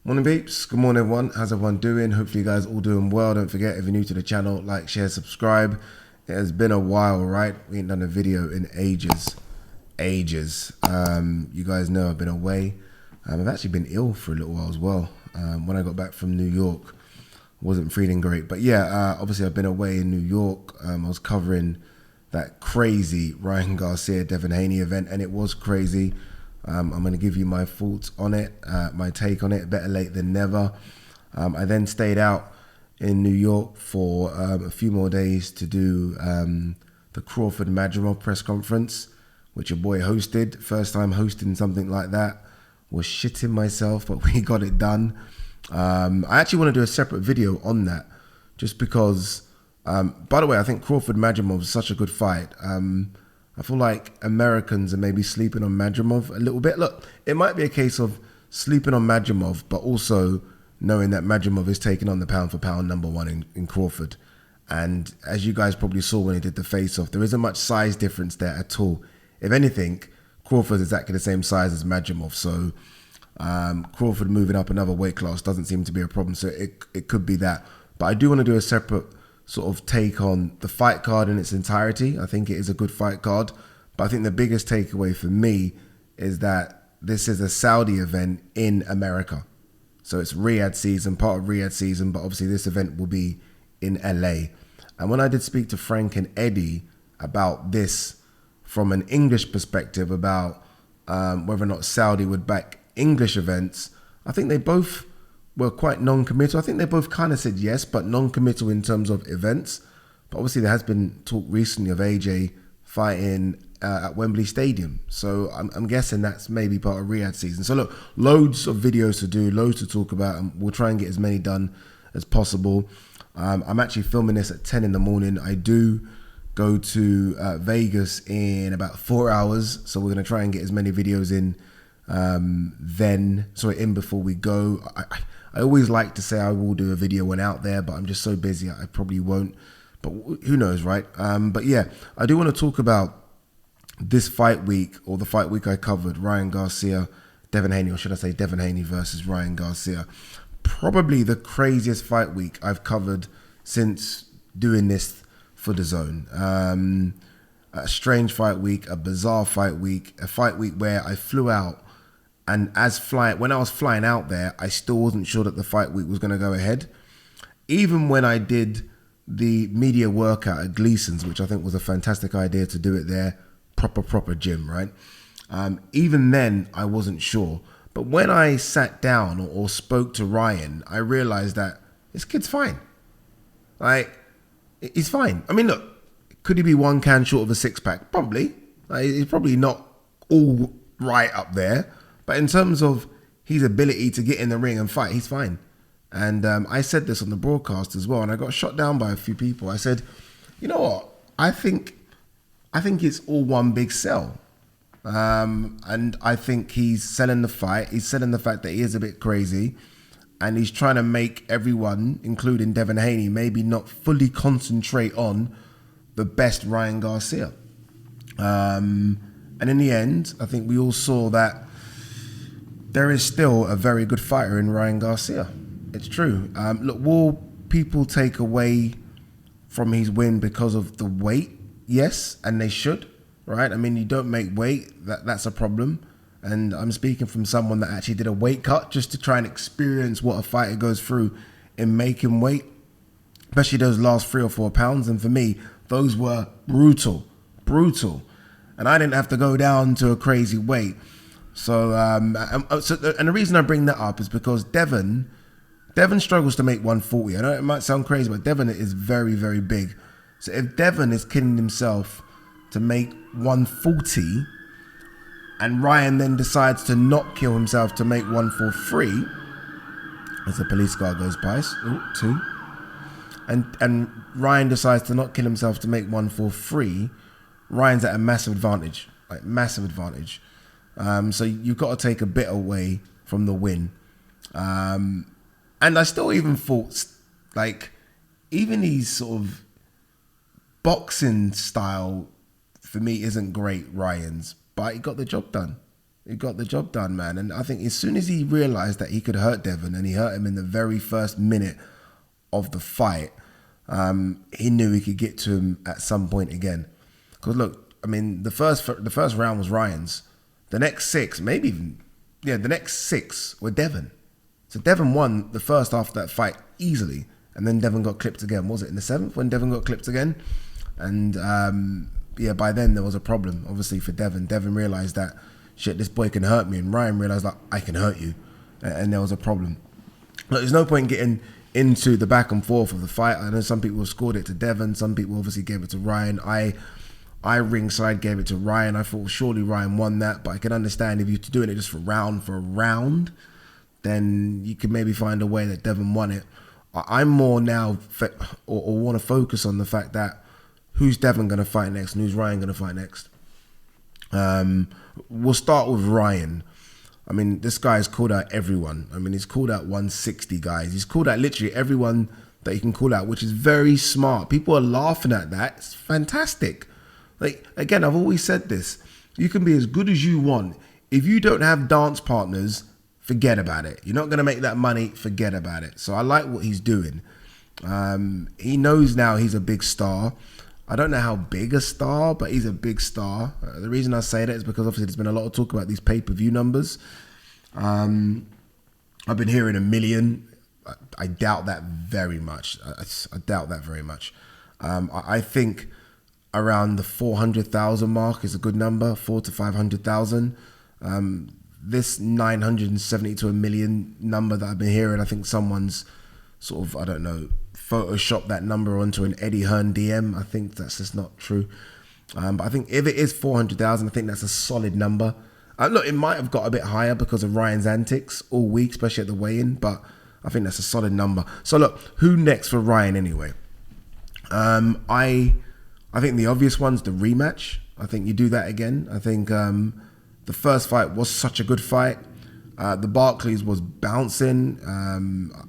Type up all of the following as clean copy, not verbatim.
Morning peeps, good morning everyone, how's everyone doing? Hopefully you guys all doing well. Don't forget, if you're new to the channel, like, share, subscribe. It has been a while, right? We ain't done a video in ages. You guys know I've been away. I've actually been ill for a little while as well. When I got back from New York, wasn't feeling great. But yeah, obviously I've been away in New York. I was covering that crazy Ryan Garcia, DEVIN Haney event, and it was crazy. I'm going to give you my thoughts on it, my take on it, better late than never. I then stayed out in New York for a few more days to do the Crawford Madrimov press conference, which your boy hosted. First time hosting something like that. Was shitting myself, but we got it done. I actually want to do a separate video on that, just because, by the way, I think Crawford Madrimov is such a good fight. I feel like Americans are maybe sleeping on Madrimov a little bit. Look, it might be a case of sleeping on Madrimov, but also knowing that Madrimov is taking on the pound for pound number one in Crawford. And as you guys probably saw when he did the face-off, there isn't much size difference there at all. If anything, Crawford is exactly the same size as Madrimov. So Crawford moving up another weight class doesn't seem to be a problem. So it could be that. But I do want to do a separate sort of take on the fight card in its entirety. I think it is a good fight card, but I think the biggest takeaway for me is that this is a Saudi event in America. So it's Riyadh season, part of Riyadh season, but obviously this event will be in LA. And when I did speak to Frank and Eddie about this from an English perspective, about whether or not Saudi would back English events, I think they both were quite non-committal. I think they both kind of said yes, but non-committal in terms of events. But obviously there has been talk recently of AJ fighting at Wembley Stadium. So I'm guessing that's maybe part of Riyadh season. So look, loads of videos to do, loads to talk about, and we'll try and get as many done as possible. I'm actually filming this at 10 in the morning. I do go to Vegas in about 4 hours. So we're going to try and get as many videos in in before we go. I always like to say I will do a video when out there, but I'm just so busy I probably won't. But who knows, right? But yeah, I do want to talk about this fight week, or the fight week I covered, Ryan Garcia, DEVIN Haney, or should I say DEVIN Haney versus Ryan Garcia. Probably the craziest fight week I've covered since doing this for the Zone. A strange fight week, a bizarre fight week, a fight week where I flew out. And when I was flying out there, I still wasn't sure that the fight week was going to go ahead. Even when I did the media workout at Gleason's, which I think was a fantastic idea to do it there, proper gym, right? Even then, I wasn't sure. But when I sat down or spoke to Ryan, I realized that this kid's fine. Like, he's fine. I mean, look, could he be one can short of a six-pack? Probably. Like, he's probably not all right up there. But in terms of his ability to get in the ring and fight, he's fine. And I said this on the broadcast as well, and I got shot down by a few people. I said, you know what? I think it's all one big sell. And I think he's selling the fight. He's selling the fact that he is a bit crazy. And he's trying to make everyone, including DEVIN Haney, maybe not fully concentrate on the best Ryan Garcia. And in the end, I think we all saw that there is still a very good fighter in Ryan Garcia. It's true. Look, will people take away from his win because of the weight? Yes, and they should, right? I mean, you don't make weight, that's a problem. And I'm speaking from someone that actually did a weight cut just to try and experience what a fighter goes through in making weight, especially those last 3 or 4 pounds. And for me, those were brutal. And I didn't have to go down to a crazy weight. So, and the reason I bring that up is because Devin struggles to make 140. I know it might sound crazy, but Devin is very, very big. So if Devin is killing himself to make 140, and Ryan then decides to not kill himself to make 143, as the police car goes by, two, and Ryan decides to not kill himself to make 143, Ryan's at a massive advantage, like massive advantage. So you've got to take a bit away from the win. And I still even thought, like, even his sort of boxing style for me isn't great, Ryan's, but he got the job done. He got the job done, man. And I think as soon as he realised that he could hurt Devin, and he hurt him in the very first minute of the fight, he knew he could get to him at some point again. Because look, I mean, the first round was Ryan's. The next 6, maybe even, the next 6 were Devin. So Devin won the first after that fight easily, and then Devin got clipped again. Was it in the 7th when Devin got clipped again? And by then there was a problem, obviously, for Devin. Devin realised that, shit, this boy can hurt me, and Ryan realised that I can hurt you, and there was a problem. Look, there's no point getting into the back and forth of the fight. I know some people scored it to Devin, some people obviously gave it to Ryan. I ringside gave it to Ryan. I thought surely Ryan won that, but I can understand if you're doing it just for a round, then you can maybe find a way that Devin won it. I'm more now, or want to focus on the fact that who's Devin going to fight next and who's Ryan going to fight next. We'll start with Ryan. I mean, this guy's called out everyone. I mean, he's called out 160 guys. He's called out literally everyone that he can call out, which is very smart. People are laughing at that. It's fantastic. Like, again, I've always said this. You can be as good as you want. If you don't have dance partners, forget about it. You're not going to make that money, forget about it. So I like what he's doing. He knows now he's a big star. I don't know how big a star, but he's a big star. The reason I say that is because obviously there's been a lot of talk about these pay-per-view numbers. I've been hearing 1 million. I doubt that very much. I doubt that very much. I think around the 400,000 mark is a good number, 400,000 to 500,000. This 970 to 1 million number that I've been hearing, I think someone's sort of, I don't know, Photoshop that number onto an Eddie Hearn DM. I think that's just not true. But I think if it is 400,000, I think that's a solid number. Look, it might have got a bit higher because of Ryan's antics all week, especially at the weigh-in, but I think that's a solid number. So look, who next for Ryan anyway? I think the obvious one's the rematch. I think you do that again. I think the first fight was such a good fight. The Barclays was bouncing.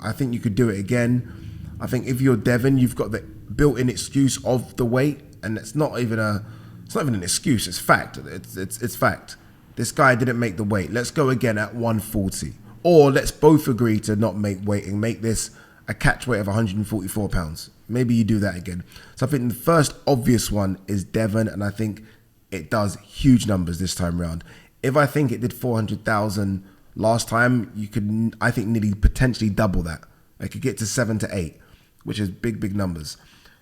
I think you could do it again. I think if you're Devin, you've got the built-in excuse of the weight, and it's not even an excuse. It's fact. It's fact. This guy didn't make the weight. Let's go again at 140, or let's both agree to not make weight and make this a catch weight of 144 pounds. Maybe you do that again. So I think the first obvious one is Devin, and I think it does huge numbers this time around. If I think it did 400,000 last time, you could, I think, nearly potentially double that. I could get to 7 to 8, which is big numbers.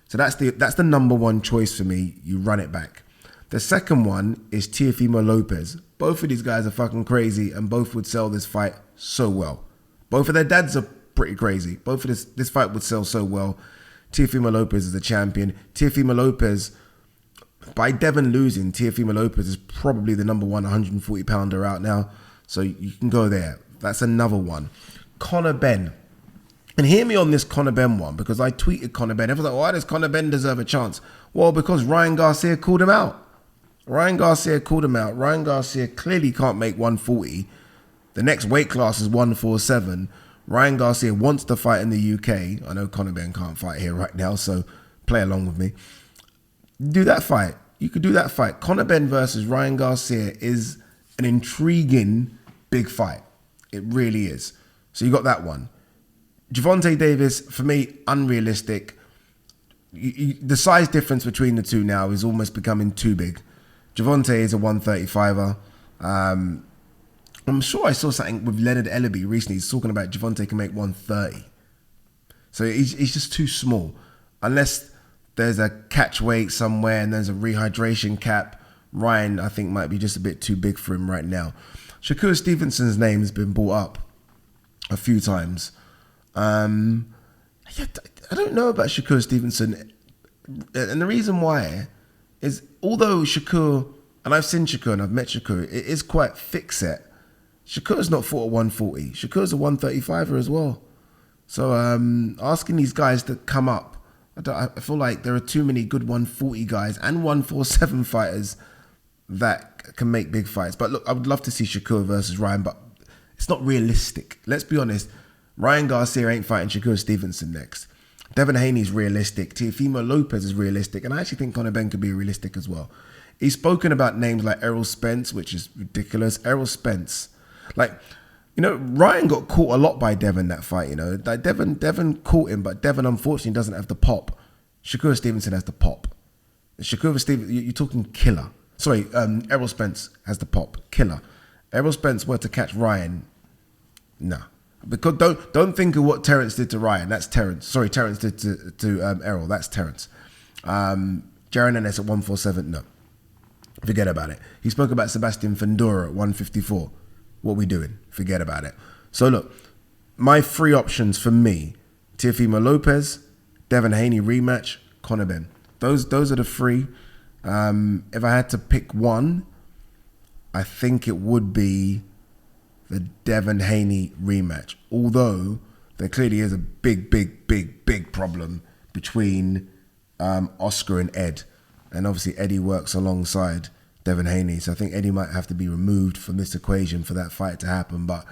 So that's the number one choice for me. You run it back. The second one is Teofimo Lopez. Both of these guys are fucking crazy, and both would sell this fight so well. Both of their dads are pretty crazy. Both of this fight would sell so well. Teofimo Lopez is the champion. Teofimo Lopez, by Devin losing, Teofimo Lopez is probably the number one 140 pounder out now. So you can go there. That's another one. Conor Benn. And hear me on this Conor Benn one, because I tweeted Conor Benn. Everyone's like, why does Conor Benn deserve a chance? Well, because Ryan Garcia called him out. Ryan Garcia clearly can't make 140. The next weight class is 147. Ryan Garcia wants to fight in the UK. I know Conor Benn can't fight here right now, so play along with me. Do that fight. You could do that fight. Conor Benn versus Ryan Garcia is an intriguing big fight. It really is. So you got that one. Gervonta Davis, for me, unrealistic. The size difference between the two now is almost becoming too big. Gervonta is a 135er. I'm sure I saw something with Leonard Ellaby recently. He's talking about Gervonta can make 130. So he's just too small. Unless there's a catch weight somewhere and there's a rehydration cap, Ryan, I think, might be just a bit too big for him right now. Shakur Stevenson's name has been brought up a few times. I don't know about Shakur Stevenson. And the reason why is, although Shakur, and I've seen Shakur and I've met Shakur, it is quite thick set. Shakur's not fought at 140. Shakur's a 135er as well. So asking these guys to come up, I feel like there are too many good 140 guys and 147 fighters that can make big fights. But look, I would love to see Shakur versus Ryan, but it's not realistic. Let's be honest. Ryan Garcia ain't fighting Shakur Stevenson next. Devin Haney's realistic. Teofimo Lopez is realistic. And I actually think Conor Benn could be realistic as well. He's spoken about names like Errol Spence, which is ridiculous. Errol Spence. Like, you know, Ryan got caught a lot by Devin that fight, you know. Like Devin caught him, but Devin unfortunately doesn't have the pop. Shakur Stevenson has the pop. Shakur Stevenson, you're talking killer. Sorry, Errol Spence has the pop. Killer. Errol Spence were to catch Ryan, nah. Because don't think of what Terence did to Ryan. That's Terence. Sorry, Terence did to Errol. That's Terence. Jaron Ennis at 147, no. Forget about it. He spoke about Sebastian Fundora at 154. What we doing? Forget about it. So look, my three options for me: Teofimo Lopez, Devin Haney rematch, Conor Ben. Those are the three. If I had to pick one, I think it would be the Devin Haney rematch. Although there clearly is a big problem between Oscar and Ed. And obviously Eddie works alongside Devin Haney. So I think Eddie might have to be removed from this equation for that fight to happen. But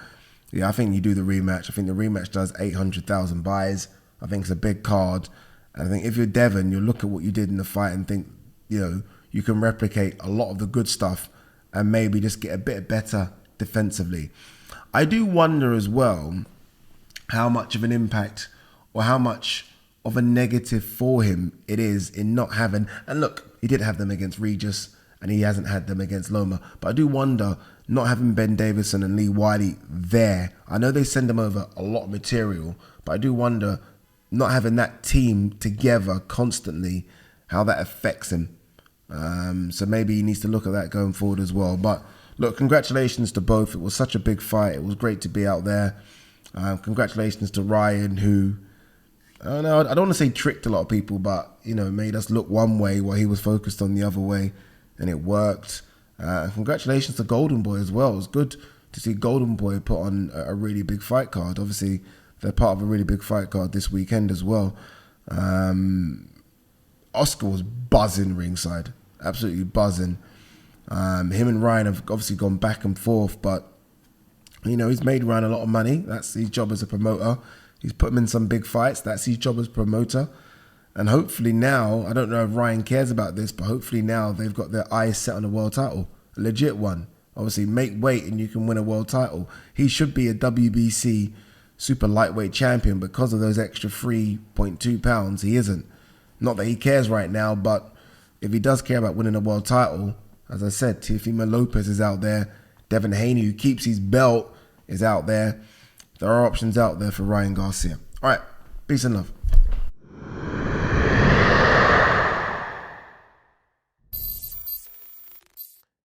yeah, I think you do the rematch. I think the rematch does 800,000 buys. I think it's a big card. And I think if you're Devin, you look at what you did in the fight and think, you know, you can replicate a lot of the good stuff and maybe just get a bit better defensively. I do wonder as well how much of an impact or how much of a negative for him it is in not having, and look, he did have them against Regis and he hasn't had them against Loma, but I do wonder not having Ben Davison and Lee Wiley there. I know they send them over a lot of material, but I do wonder not having that team together constantly, how that affects him. So maybe he needs to look at that going forward as well. But look, congratulations to both. It was such a big fight. It was great to be out there. Congratulations to Ryan, who, I don't know, I don't want to say tricked a lot of people, but, you know, made us look one way while he was focused on the other way, and it worked. Congratulations to Golden Boy as well. It was good to see Golden Boy put on a really big fight card. Obviously, they're part of a really big fight card this weekend as well. Oscar was buzzing ringside, absolutely buzzing. Him and Ryan have obviously gone back and forth, but, you know, he's made Ryan a lot of money. That's his job as a promoter. He's put him in some big fights. That's his job as promoter. And hopefully now, I don't know if Ryan cares about this, but hopefully now they've got their eyes set on a world title. A legit one. Obviously, make weight and you can win a world title. He should be a WBC super lightweight champion. Because of those extra 3.2 pounds, he isn't. Not that he cares right now, but if he does care about winning a world title, as I said, Teofimo Lopez is out there. Devin Haney, who keeps his belt, is out there. There are options out there for Ryan Garcia. All right, peace and love.